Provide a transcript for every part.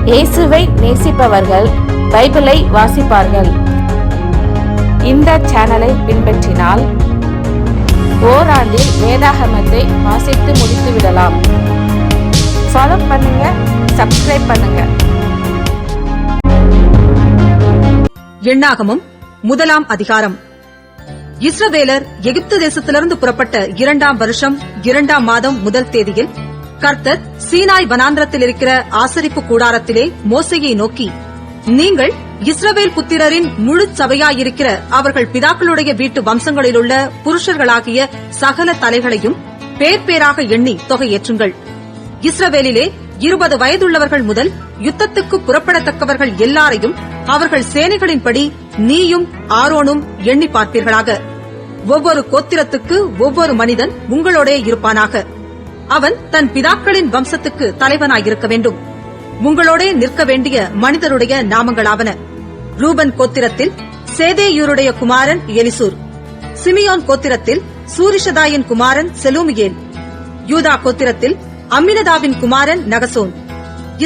இயேசுவை நேசிப்பவர்கள் பைபிளை வாசிப்பார்கள். இந்த சேனலை பின்பற்றினால் ஓராண்டில் வேதாகமத்தை வாசித்து முடித்து விடலாம். ஃபாலோ பண்ணுங்க, சப்ஸ்கிரைப் பண்ணுங்க. எண்ணாகமம் 1ஆம் அதிகாரம். இஸ்ரவேலர் எகிப்து தேசத்திலிருந்து புறப்பட்ட 2ஆம் வருஷம் 2ஆம் மாதம் 1 தேதியில் கர்த்தர் சீனாய் வனாந்திரத்தில் இருக்கிற ஆசரிப்பு கூடாரத்திலே மோசேயை நோக்கி, நீங்கள் இஸ்ரவேல் புத்திரரின் முழு சபையாயிருக்கிற அவர்கள் பிதாக்களுடைய வீட்டு வம்சங்களிலுள்ள புருஷர்களாகிய சகல தலைகளையும் பேர் பேராக எண்ணி தொகையேற்றுங்கள். இஸ்ரவேலிலே 20 வயதுள்ளவர்கள் முதல் யுத்தத்துக்கு புறப்படத்தக்கவர்கள் எல்லாரையும் அவர்கள் சேனைகளின்படி நீயும் ஆரோனும் எண்ணி பார்ப்பீர்களாக. ஒவ்வொரு கோத்திரத்துக்கு ஒவ்வொரு மனிதன் உங்களோடே இருப்பானாக. அவன் தன் பிதாக்களின் வம்சத்துக்கு தலைவனாயிருக்க வேண்டும். உங்களோடே நிற்க வேண்டிய மனிதருடைய நாமங்களாவன: ரூபன் கோத்திரத்தில் சேதேயூருடைய குமாரன் எலிசூர், சிமியோன் கோத்திரத்தில் சூரிஷதாயின் குமாரன் செலூமியேல், யூதா கோத்திரத்தில் அம்மினதாவின் குமாரன் நகசோன்,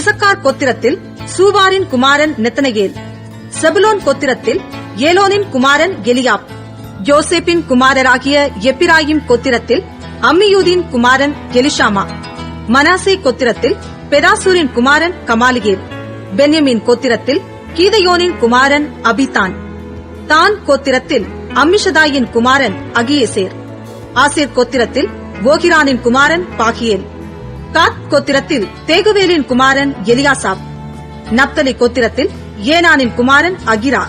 இசக்கார் கோத்திரத்தில் சூவாரின் குமாரன் நெத்தனேயேல், செபுலோன் கோத்திரத்தில் ஏலோனின் குமாரன் எலியாப், யோசேப்பின் குமாரராகிய எப்பிராயிம் கோத்திரத்தில் அம்மியூதின் குமாரன் எலிஷாமா, மனாசே கோத்திரத்தில் பெதாசூரின் குமாரன் கமாலியேல், பென்யமீன் கோத்திரத்தில் கீதையோனின் குமாரன் அபிதான், தான் கோத்திரத்தில் அம்மிஷதாயின் குமாரன் அகியேசேர், ஆசேர் கோத்திரத்தில் ஓகிரானின் குமாரன் பாகியேல், காத் கோத்திரத்தில் தேகுவேலின் குமாரன் எலியாசாப், நப்தலி கோத்திரத்தில் ஏனானின் குமாரன் அகிரா.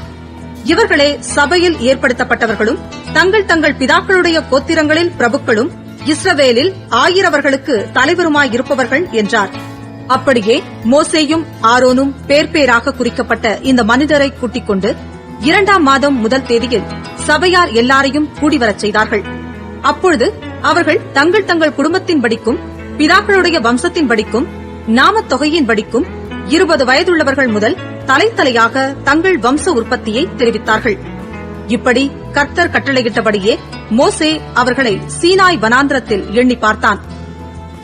இவர்களே சபையில் ஏற்படுத்தப்பட்டவர்களும் தங்கள் தங்கள் பிதாக்களுடைய கோத்திரங்களில் பிரபுக்களும் இஸ்ரவேலில் 1000 தலைவருமாயிருப்பவர்கள் என்றார். அப்படியே மோசேயும் ஆரோனும் பேர் பேராக குறிக்கப்பட்ட இந்த மனிதரை கூட்டிக் கொண்டு 2ஆம் மாதம் 1 தேதியில் சபையார் எல்லாரையும் கூடிவரச் செய்தார்கள். அப்பொழுது அவர்கள் தங்கள் தங்கள் குடும்பத்தின்படிக்கும் பிதாக்களுடைய வம்சத்தின்படிக்கும் நாமத் தொகையின்படிக்கும் 20 வயதுள்ளவர்கள் முதல் தலைத்தலையாக தங்கள் வம்ச உற்பத்தியை தெரிவித்தார்கள். இப்படி கர்த்தர் கட்டளையிட்டபடியே மோசே அவர்களை சீனாய் வனாந்திரத்தில் எண்ணி பார்த்தான்.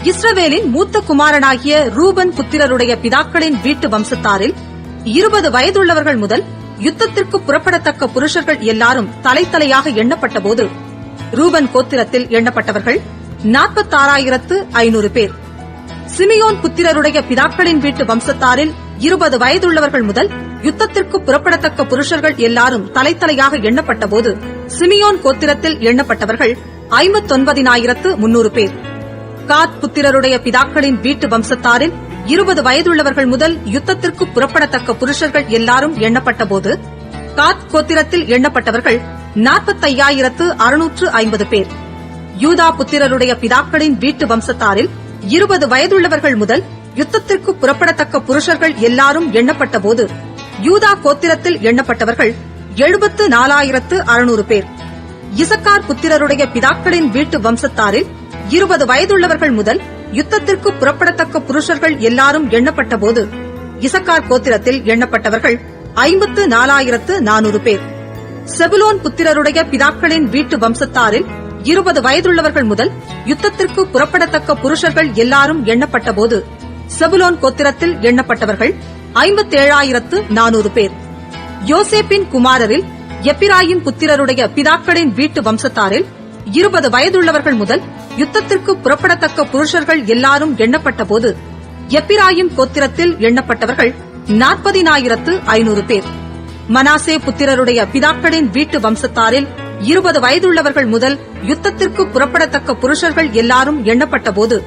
இஸ்ரவேலின் மூத்த குமாரனாகிய ரூபன் புத்திரருடைய பிதாக்களின் வீட்டு வம்சத்தாரில் 20 வயதுள்ளவர்கள் முதல் யுத்தத்திற்கு புறப்படத்தக்க புருஷர்கள் எல்லாரும் தலைத்தலையாக எண்ணப்பட்டபோது ரூபன் கோத்திரத்தில் எண்ணப்பட்டவர்கள் 46,500 பேர். சிமியோன் புத்திரருடைய பிதாக்களின் வீட்டு வம்சத்தாரில் 20 வயதுள்ளவர்கள் முதல் யுத்தத்திற்கு புறப்படத்தக்க புருஷர்கள் எல்லாரும் தலைத்தலையாக எண்ணப்பட்டபோது சிமியோன் கோத்திரத்தில் எண்ணப்பட்டவர்கள் 59,300 பேர். காத் புத்திரருடைய பிதாக்களின் வீட்டு வம்சத்தாரில் 20 வயதுள்ளவர்கள் முதல் யுத்தத்திற்கு புறப்படத்தக்க புருஷர்கள் எல்லாரும் எண்ணப்பட்டபோது காத் கோத்திரத்தில் எண்ணப்பட்டவர்கள் 45,650 பேர். யூதா புத்திரருடைய பிதாக்களின் வீட்டு வம்சத்தாரில் 20 வயதுள்ளவர்கள் முதல் யுத்தத்திற்கு புறப்படத்தக்க புருஷர்கள் எல்லாரும் எண்ணப்பட்டபோது யூதா கோத்திரத்தில் எண்ணப்பட்டவர்கள் 74,600 பேர். இசக்கார் புத்திரருடைய பிதாக்களின் வீட்டு வம்சத்தாரில் 20 வயதுள்ளவர்கள் முதல் யுத்தத்திற்கு புறப்படத்தக்க புருஷர்கள் எல்லாரும் எண்ணப்பட்டபோது இசக்கார் கோத்திரத்தில் எண்ணப்பட்டவர்கள் 54,400 பேர். செபுலோன் புத்திரருடைய பிதாக்களின் வீட்டு வம்சத்தாரில் 20 வயதுள்ளவர்கள் முதல் யுத்தத்திற்கு புறப்படத்தக்க புருஷர்கள் எல்லாரும் எண்ணப்பட்டபோது செபுலோன் கோத்திரத்தில் எண்ணப்பட்டவர்கள் 57,400 பேர். யோசேப்பின் குமாரரில் எப்பிராயிம் புத்திரருடைய பிதாக்களின் வீட்டு வம்சத்தாரில் 20 வயதுள்ளவர்கள் முதல் யுத்தத்திற்கு புறப்படத்தக்க புருஷர்கள் எல்லாரும் எண்ணப்பட்டபோது எப்பிராயிம் கோத்திரத்தில் எண்ணப்பட்டவர்கள் 40,500 பேர். மனாசே புத்திரருடைய பிதாக்களின் வீட்டு வம்சத்தாரில் 20 வயதுள்ளவர்கள் முதல் யுத்தத்திற்கு புறப்படத்தக்க புருஷர்கள் எல்லாரும் எண்ணப்பட்டபோது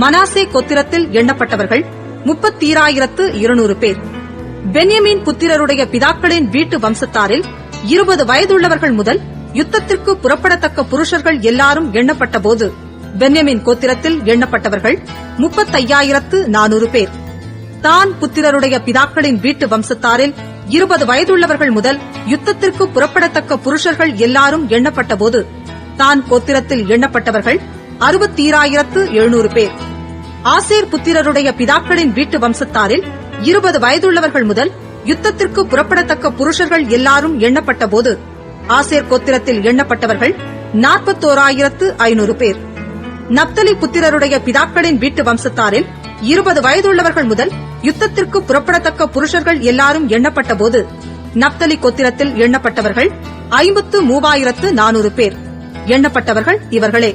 மனாசே கோத்திரத்தில் எண்ணப்பட்டவர்கள் 30,200 பேர். பென்யமீன் புத்திரருடைய பிதாக்களின் வீட்டு வம்சத்தாரில் 20 வயதுள்ளவர்கள் முதல் யுத்தத்திற்கு புறப்படத்தக்க புருஷர்கள் எல்லாரும் எண்ணப்பட்டபோது பென்யமீன் கோத்திரத்தில் எண்ணப்பட்டவர்கள் 35,400 பேர். தான் புத்திரருடைய பிதாக்களின் வீட்டு வம்சத்தாரில் 20 வயதுள்ளவர்கள் முதல் யுத்தத்திற்கு புறப்படத்தக்க புருஷர்கள் எல்லாரும் எண்ணப்பட்டபோது தான் கோத்திரத்தில் எண்ணப்பட்டவர்கள் 60,700 பேர். ஆசேர் புத்திரருடைய பிதாக்களின் வீட்டு வம்சத்தாரில் 20 வயதுள்ளவர்கள் முதல் யுத்தத்திற்கு புறப்படத்தக்க புருஷர்கள் எல்லாரும் எண்ணப்பட்டபோது ஆசேர் கோத்திரத்தில் எண்ணப்பட்டவர்கள் 41,500 பேர். நப்தலி புத்திரருடைய பிதாக்களின் வீட்டு வம்சத்தாரில் 20 வயதுள்ளவர்கள் முதல் யுத்தத்திற்கு புறப்படத்தக்க புருஷர்கள் எல்லாரும் எண்ணப்பட்ட போது நப்தலி கோத்திரத்தில் எண்ணப்பட்டவர்கள் 53,400 பேர். எண்ணப்பட்டவர்கள் இவர்களே: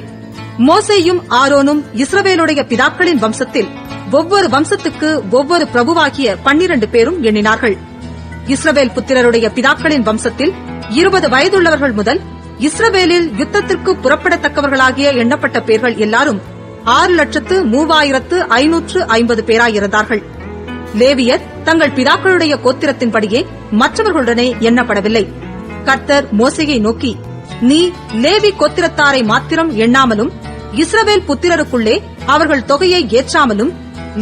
மோசேயும் ஆரோனும் இஸ்ரவேலுடைய பிதாக்களின் வம்சத்தில் ஒவ்வொரு வம்சத்துக்கு ஒவ்வொரு பிரபுவாகிய 12 பேரும் எண்ணினார்கள். இஸ்ரவேல் புத்திரருடைய பிதாக்களின் வம்சத்தில் 20 வயதுள்ளவர்கள் முதல் இஸ்ரவேலில் யுத்தத்திற்கு புறப்படத்தக்கவர்களாகிய எண்ணப்பட்ட பேர்கள் எல்லாரும் 6,03,550 பேராயிருந்தார்கள். லேவியர் தங்கள் பிதாக்களுடைய கோத்திரத்தின்படியே மற்றவர்களுடனே எண்ணப்படவில்லை. கர்த்தர் மோசேயை நோக்கி, நீ லேவி கோத்திரத்தாரை மாத்திரம் எண்ணாமலும் இஸ்ரவேல் புத்திரருக்குள்ளே அவர்கள் தொகையை ஏற்றாமலும்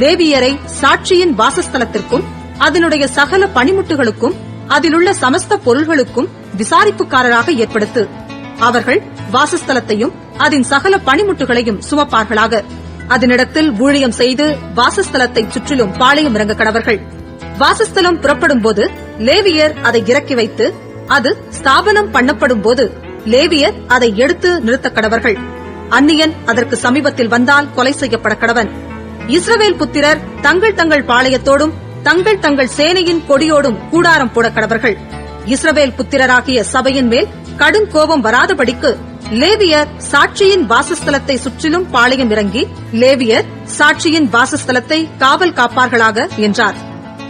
லேவியரை சாட்சியின் வாசஸ்தலத்திற்கும் அதனுடைய சகல பணிமுட்டுகளுக்கும் அதிலுள்ள சமஸ்த பொருள்களுக்கும் விசாரிப்புக்காரராக ஏற்படுத்து. அவர்கள் வாசஸ்தலத்தையும் அதன் சகல பணிமுட்டுகளையும் சுமப்பார்களாக. அதனிடத்தில் ஊழியம் செய்து வாசஸ்தலத்தை சுற்றிலும் பாளையம் இறங்க கடவர்கள். வாசஸ்தலம் புறப்படும் போது லேவியர் அதை இறக்கி வைத்து, அது ஸ்தாபனம் பண்ணப்படும் போது லேவியர் அதை எடுத்து நிறுத்த கடவர்கள். அந்நியன் அதற்கு சமீபத்தில் வந்தால் கொலை செய்யப்பட கடவன். இஸ்ரவேல் புத்திரர் தங்கள் தங்கள் பாளையத்தோடும் தங்கள் தங்கள் சேனையின் கொடியோடும் கூடாரம் போட கடவர்கள். இஸ்ரவேல் புத்திரராகிய சபையின் மேல் கடும் கோபம் வராதபடிக்கு லேவியர் சாட்சியின் வாசஸ்தலத்தை சுற்றிலும் பாளையம் இறங்கி லேவியர் சாட்சியின் வாசஸ்தலத்தை காவல் காப்பார்களாக என்றார்.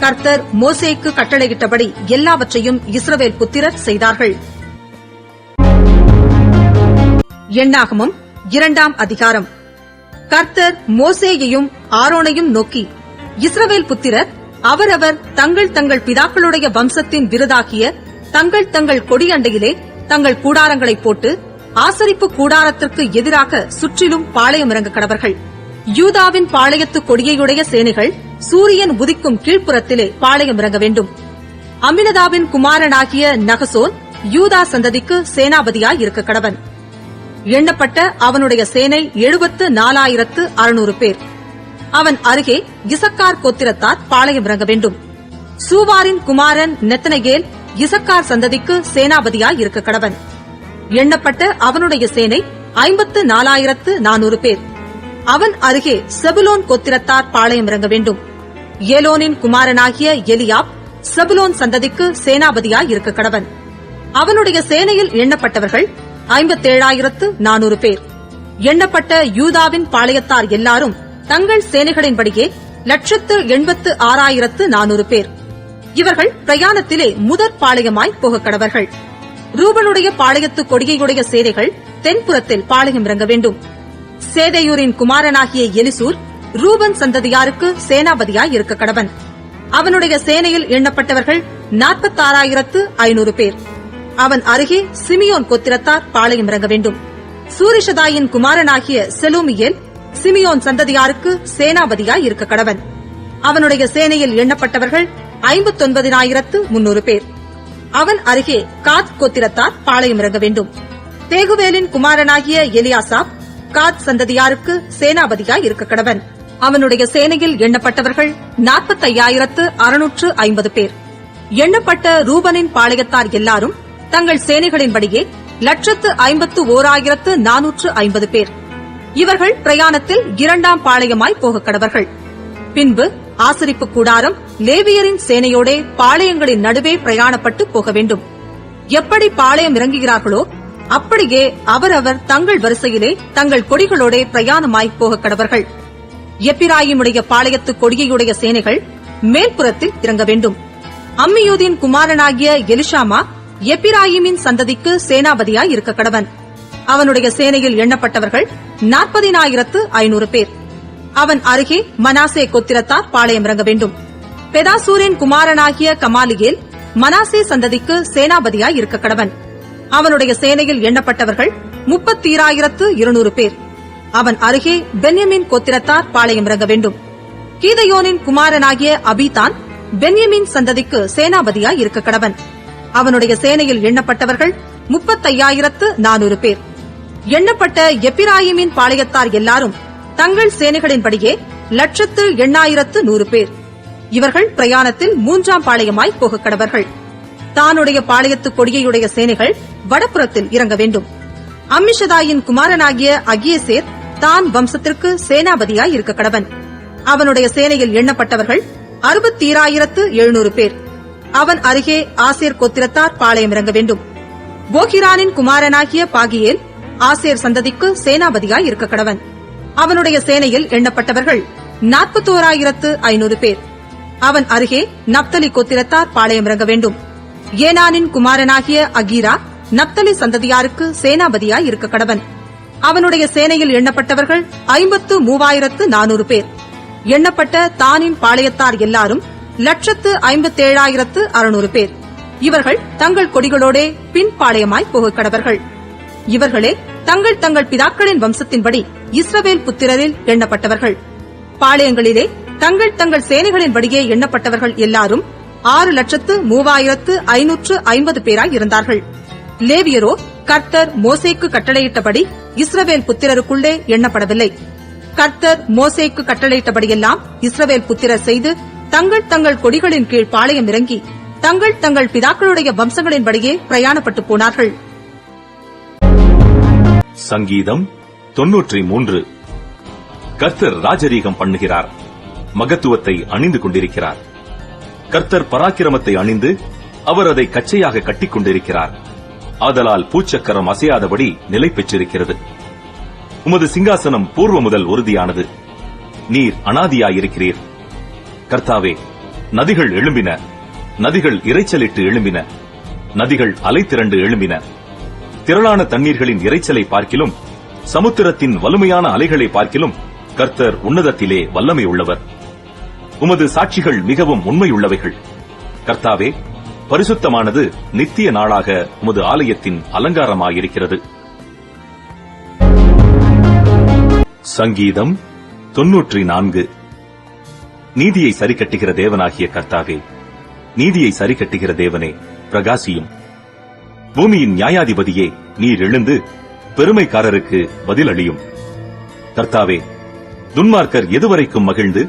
கர்த்தர் மோசேக்கு கட்டளையிட்டபடி எல்லாவற்றையும் இஸ்ரவேல் புத்திரர் செய்தார்கள். எண்ணாகமம் 2ஆம் அதிகாரம். கர்த்தர் மோசேயையும் ஆரோனையும் நோக்கி, இஸ்ரவேல் புத்திரர் அவரவர் தங்கள் தங்கள் பிதாக்களுடைய வம்சத்தின் விருதாகிய தங்கள் தங்கள் கொடியண்டையிலே தங்கள் கூடாரங்களை போட்டு ஆசரிப்பு கூடாரத்திற்கு எதிராக சுற்றிலும் பாளையம் இறங்க கடவர்கள். யூதாவின் பாளையத்து கொடியையுடைய சேனைகள் சூரியன் உதிக்கும் கீழ்ப்புறத்திலே பாளையம் இறங்க வேண்டும். அம்மினதாபின் குமாரனாகிய நகசோன் யூதா சந்ததிக்கு சேனாபதியாய் இருக்க கடவன். எண்ணப்பட்ட அவனுடைய சேனை 74,600 பேர். அவன் அருகே இசக்கார் கோத்திரத்தார் பாளையம் இறங்க வேண்டும். சூவாரின் குமாரன் நெத்தனகேல் இசக்கார் சந்ததிக்கு சேனாபதியாய் இருக்க கடவன். எண்ணப்பட்ட அவனுடைய சேனை 54,400 பேர். அவன் அருகே செபுலோன் கோத்திரத்தார் பாளையம் இறங்க வேண்டும். ஏலோனின் குமாரனாகிய எலியாப் செபுலோன் சந்ததிக்கு சேனாபதியாய் இருக்க கடவன். அவனுடைய சேனையில் எண்ணப்பட்டவர்கள் 57,400 பேர். எண்ணப்பட்ட யூதாவின் பாளையத்தார் எல்லாரும் தங்கள் சேனைகளின்படியே 186,400 பேர். இவர்கள் பிரயாணத்திலே முதற் பாளையமாய் போக கடவர்கள். ரூபனுடைய பாளையத்து கொடியையுடைய சேனைகள் தென்புறத்தில் பாளையம் இறங்க வேண்டும். சேதேயூரின் குமாரனாகிய எலிசூர் ரூபன் சந்ததியாருக்கு சேனாபதியாய் இருக்க கடவன். அவனுடைய சேனையில் எண்ணப்பட்டவர்கள் 46,500 பேர். அவன் அருகே சிமியோன் கோத்திரத்தார் பாளையம் இறங்க வேண்டும். சூரிஷதாயின் குமாரனாகிய செலூமியேல் சிமியோன் சந்ததியாருக்கு சேனாபதியாய் இருக்க கடவன். அவனுடைய சேனையில் எண்ணப்பட்டவர்கள் 59,300 பேர். அவன் அருகே காத் கோத்திரத்தார் பாளையம் இறங்க வேண்டும். தேகுவேலின் குமாரனாகிய எலியாசாப் காத் சந்ததியாருக்கு சேனாபதியாய் இருக்க கடவன். அவனுடைய சேனையில் எண்ணப்பட்டவர்கள் 45,650 பேர். எண்ணப்பட்ட ரூபனின் பாளையத்தார் எல்லாரும் தங்கள் சேனைகளின்படியே 151,450 பேர். இவர்கள் பிரயாணத்தில் 2ஆம் பாளையமாய் போக கடவர்கள். பின்பு ஆசரிப்பு கூடாரம் லேவியரின் சேனையோடே பாளையங்களின் நடுவே பிரயாணப்பட்டு போக வேண்டும். எப்படி பாளையம் இறங்குகிறார்களோ அப்படியே அவரவர் தங்கள் வரிசையிலே தங்கள் கொடிகளோடே பிரயாணமாய் போக கடவர்கள். எப்பிராயிமுடைய பாளையத்து கொடியையுடைய சேனைகள் மேல்புறத்தில் இறங்க வேண்டும். அம்மியூதின் குமாரனாகிய எலிஷாமா எப்பிராயிமின் சந்ததிக்கு சேனாபதியாய் இருக்க கடவன். அவனுடைய சேனையில் எண்ணப்பட்டவர்கள் 40,500 பேர். அவன் அருகே மனாசே கோத்திரத்தார் பாளையம் இறங்க வேண்டும். பெதாசூரின் குமாரனாகிய கமாலியேல் மனாசே சந்ததிக்கு சேனாபதியாய் இருக்க கடவன். அவனுடைய சேனையில் எண்ணப்பட்டவர்கள் 30,200 பேர். அவன் அருகே பென்யமின் கோத்திரத்தார் பாளையம் இறங்க வேண்டும். கீதையோனின் குமாரனாகிய அபீதான் பென்யமின் சந்ததிக்கு சேனாபதியாய் இருக்க கடவன். அவனுடைய சேனையில் எண்ணப்பட்டவர்கள் 35,400 பேர். எண்ணப்பட்ட எப்பிராயிமின் பாளையத்தார் எல்லாரும் தங்கள் சேனைகளின்படியே 1,08,100 பேர். இவர்கள் பிரயாணத்தில் 3ஆம் பாளையமாய் போக கடவர்கள். தானுடைய பாளையத்து கொடியையுடைய சேனைகள் வடபுறத்தில் இறங்க வேண்டும். அம்மிஷதாயின் குமாரனாகிய அகியேசேர் தான் வம்சத்திற்கு சேனாபதியாய் இருக்க கடவன். அவனுடைய சேனையில் எண்ணப்பட்டவர்கள் 67,700 பேர். அவன் அருகே ஆசேர் கோத்திரத்தார் பாளையம் இறங்க வேண்டும். போகிரானின் குமாரனாகிய பாகியேல் ஆசேர் சந்ததிக்கு சேனாபதியாய் இருக்க கடவன். அவனுடைய சேனையில் எண்ணப்பட்டவர்கள் 41,500 பேர். அவன் அருகே நப்தலி கோத்திரத்தார் பாளையம் இறங்க வேண்டும். ஏனானின் குமாரனாகிய அகீரா நப்தலி சந்ததியாருக்கு சேனாபதியாய் இருக்க கடவன். அவனுடைய சேனையில் எண்ணப்பட்டவர்கள் 53,400 பேர். எண்ணப்பட்ட தானின் பாளையத்தார் எல்லாரும் 1,57,600 பேர். இவர்கள் தங்கள் கொடிகளோடே பின் பாளையமாய் போக கடவர்கள். இவர்களே தங்கள் தங்கள் பிதாக்களின் வம்சத்தின்படி இஸ்ரவேல் புத்திரரில் எண்ணப்பட்டவர்கள். பாளையங்களிலே தங்கள் தங்கள் சேனைகளின்படியே எண்ணப்பட்டவர்கள் எல்லாரும் 6,03,550 பேராய் இருந்தார்கள். லேவியரோ கர்த்தர் மோசேக்கு கட்டளையிட்டபடி இஸ்ரவேல் புத்திரருக்குள்ளே எண்ணப்படவில்லை. கர்த்தர் மோசேக்கு கட்டளையிட்டபடியெல்லாம் இஸ்ரவேல் புத்திரர் செய்து தங்கள் தங்கள் கொடிகளின் கீழ் பாளையம் இறங்கி தங்கள் தங்கள் பிதாக்களுடைய வம்சங்களின்படியே பிரயாணப்பட்டு போனார்கள். சங்கீதம் 93. கர்த்தர் ராஜரீகம் பண்ணுகிறார், மகத்துவத்தை அணிந்து கொண்டிருக்கிறார். கர்த்தர் பராக்கிரமத்தை அணிந்து அவர் அதை கச்சையாக கட்டிக் கொண்டிருக்கிறார். ஆதலால் பூச்சக்கரம் அசையாதபடி நிலை பெற்றிருக்கிறது. உமது சிங்காசனம் பூர்வ முதல் உறுதியானது. நீர் அனாதியாயிருக்கிறீர். கர்த்தாவே, நதிகள் எழும்பின, நதிகள் இரைச்சலிட்டு எழும்பின, நதிகள் அலை திரண்டு எழும்பின. திரளான தண்ணீர்களின் இரைச்சலை பார்க்கிலும் சமுத்திரத்தின் வலிமையான அலைகளை பார்க்கிலும் கர்த்தர் உன்னதத்திலே வல்லமை உள்ளவர். உமது சாட்சிகள் மிகவும் உண்மையுள்ளவைகள். கர்த்தாவே, பரிசுத்தமானது நித்திய நாளாக உமது ஆலயத்தின் அலங்காரமாயிருக்கிறது. சங்கீதம் 94. நீதியை சரிக்கட்டுகிற தேவனாகிய கர்த்தாவே, நீதியை சரிக்கட்டுகிற தேவனே, பிரகாசியும். பூமியின் நியாயாதிபதியே, நீர் எழுந்து பெருமைக்காரருக்கு பதில் அளியும். கர்த்தாவே, துன்மார்க்கர் எதுவரைக்கும் மகிழ்ந்து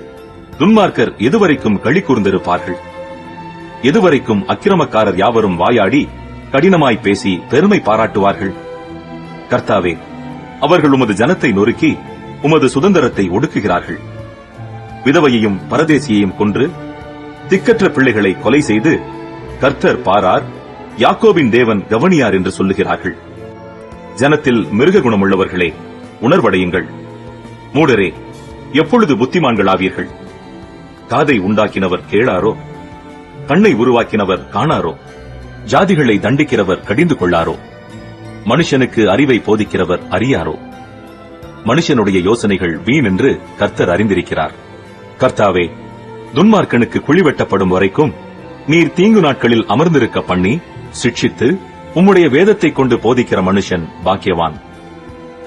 துன்மார்க்கர் எதுவரைக்கும் களி கூர்ந்திருப்பார்கள்? எதுவரைக்கும் அக்கிரமக்காரர் யாவரும் வாயாடி கடினமாய் பேசி பெருமை பாராட்டுவார்கள்? கர்த்தாவே, அவர்கள் உமது ஜனத்தை நொறுக்கி உமது சுதந்திரத்தை ஒடுக்குகிறார்கள். விதவையையும் பரதேசியையும் கொன்று திக்கற்ற பிள்ளைகளை கொலை செய்து கர்த்தர் பாரார், யாக்கோபின் தேவன் கவனியார் என்று சொல்லுகிறார்கள். ஜனத்தில் மிருக குணமுள்ளவர்களே, உணர்வடையுங்கள். மூடரே, எப்பொழுது புத்திமான்களாவீர்கள்? காதை உண்டாக்கினவர் கேளாரோ? கண்ணை உருவாக்கினவர் காணாரோ? ஜாதிகளை தண்டிக்கிறவர் கடிந்து கொள்ளாரோ? மனுஷனுக்கு அறிவை போதிக்கிறவர் அறியாரோ? மனுஷனுடைய யோசனைகள் வீண் என்று கர்த்தர் அறிந்திருக்கிறார். கர்த்தாவே, துன்மார்க்கனுக்கு குழி வெட்டப்படும் வரைக்கும் நீர் தீங்கு நாட்களில் அமர்ந்திருக்க பண்ணி சிட்சித்து உம்முடைய வேதத்தை கொண்டு போதிக்கிற மனுஷன் பாக்கியவான்.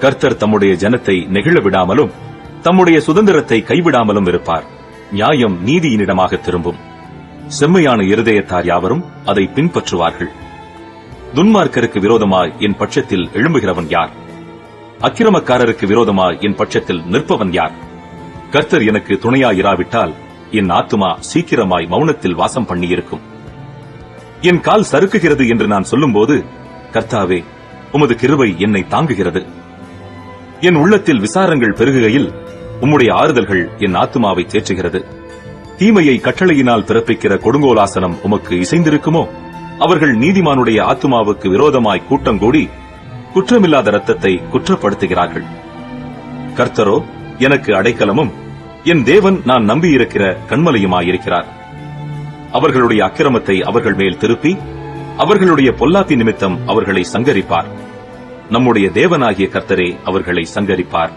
கர்த்தர் தம்முடைய ஜனத்தை நெகிழ விடாமலும் தம்முடைய சுதந்திரத்தை கைவிடாமலும் இருப்பார். நியாயம் நீதியினிடமாக திரும்பும். செம்மையான இருதயத்தார் யாவரும் அதை பின்பற்றுவார்கள். துன்மார்க்கருக்கு விரோதமாய் என் பட்சத்தில் எழும்புகிறவன் யார்? அக்கிரமக்காரருக்கு விரோதமாய் என் பட்சத்தில் நிற்பவன் யார்? கர்த்தர் எனக்கு துணையாயிராவிட்டால் என் ஆத்துமா சீக்கிரமாய் மௌனத்தில் வாசம் பண்ணியிருக்கும். என் கால் சறுக்குகிறது என்று நான் சொல்லும்போது, கர்த்தாவே, உமது கிருபை என்னை தாங்குகிறது. என் உள்ளத்தில் விசாரங்கள் பெருகுகையில் உம்முடைய ஆறுதல்கள் என் ஆத்துமாவை தேற்றுகிறது. தீமையை கட்டளையினால் பிறப்பிக்கிற கொடுங்கோலாசனம் உமக்கு இசைந்திருக்குமோ? அவர்கள் நீதிமானுடைய ஆத்துமாவுக்கு விரோதமாய் கூட்டம் கூடி குற்றமில்லாத இரத்தத்தை குற்றப்படுத்துகிறார்கள். கர்த்தரோ எனக்கு அடைக்கலமும் என் தேவன் நான் நம்பியிருக்கிற கண்மலையுமாயிருக்கிறார். அவர்களுடைய அக்கிரமத்தை அவர்கள் மேல் திருப்பி அவர்களுடைய பொல்லாப்பி நிமித்தம் அவர்களை சங்கரிப்பார். நம்முடைய தேவனாகிய கர்த்தரே அவர்களை சங்கரிப்பார்.